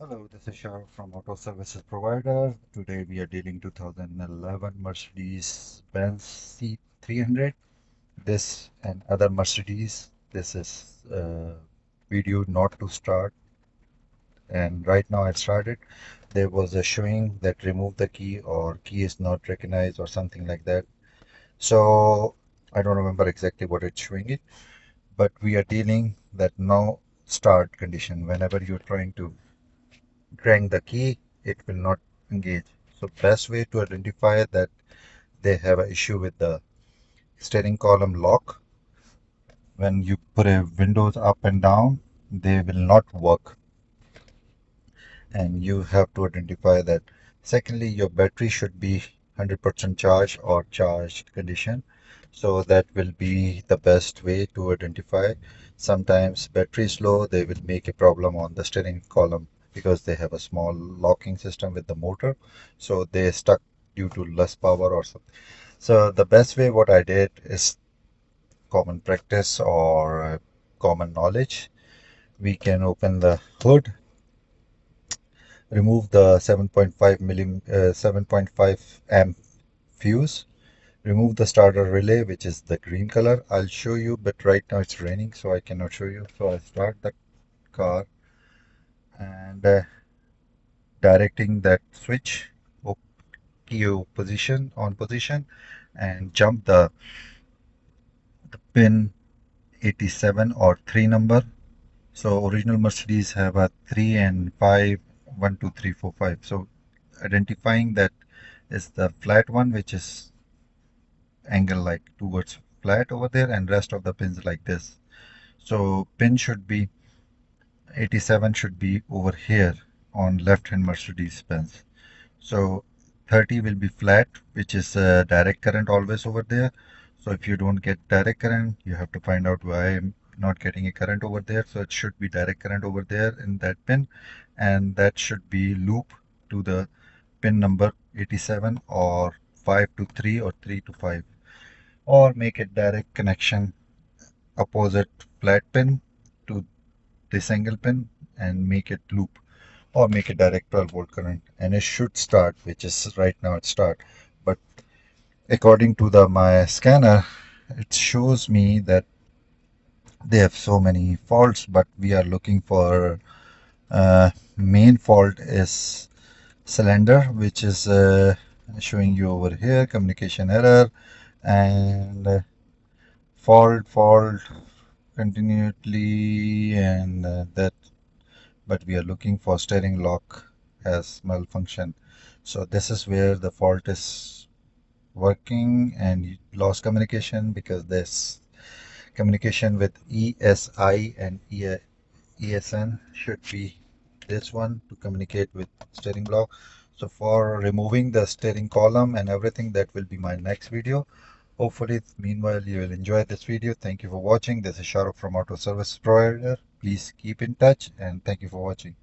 Hello, this is Shah from Auto Services Provider. Today we are dealing 2011 Mercedes-Benz C300. This and other Mercedes. This is video not to start, and right now I started. There was a showing that remove the key or key is not recognized or something like that. So I don't remember exactly what it's showing it, but we are dealing that no start condition. Whenever you're trying to crank the key, it will not engage. So best way to identify that they have an issue with the steering column lock. When you put a windows up and down, they will not work, and you have to identify that. Secondly, your battery should be 100% charged or charged condition. So that will be the best way to identify. Sometimes battery is low, they will make a problem on the steering column because they have a small locking system with the motor. So they stuck due to less power or something. So the best way what I did is common practice or common knowledge. We can open the hood, remove the 7.5 amp fuse, remove the starter relay, which is the green color. I'll show you, but right now it's raining, so I cannot show you. So I start the car and directing that switch, key position on position, and jump the pin 87 or 3 number. So original Mercedes have a 3 and 5, 1, 2, 3, 4, 5. So identifying that is the flat one, which is angle like towards flat over there, and rest of the pins like this. So pin should be 87 should be over here on left hand Mercedes-Benz. So 30 will be flat, which is direct current always over there. So if you don't get direct current, you have to find out why I'm not getting a current over there. So it should be direct current over there in that pin, and that should be loop to the pin number 87 or 5 to 3 or 3 to 5, or make a direct connection opposite flat pin to this angle pin and make it loop, or make a direct 12 volt current, and it should start, which is right now it start. But according to the my scanner, it shows me that they have so many faults, but we are looking for main fault is cylinder, which is showing you over here communication error, and fault continually, and that, but we are looking for steering lock has malfunction. So this is where the fault is working, and lost communication because this communication with ESI and ESN should be this one to communicate with steering block. So for removing the steering column and everything, that will be my next video. Hopefully, meanwhile, you will enjoy this video. Thank you for watching. This is Shahrukh from Auto Service Provider. Please keep in touch, and thank you for watching.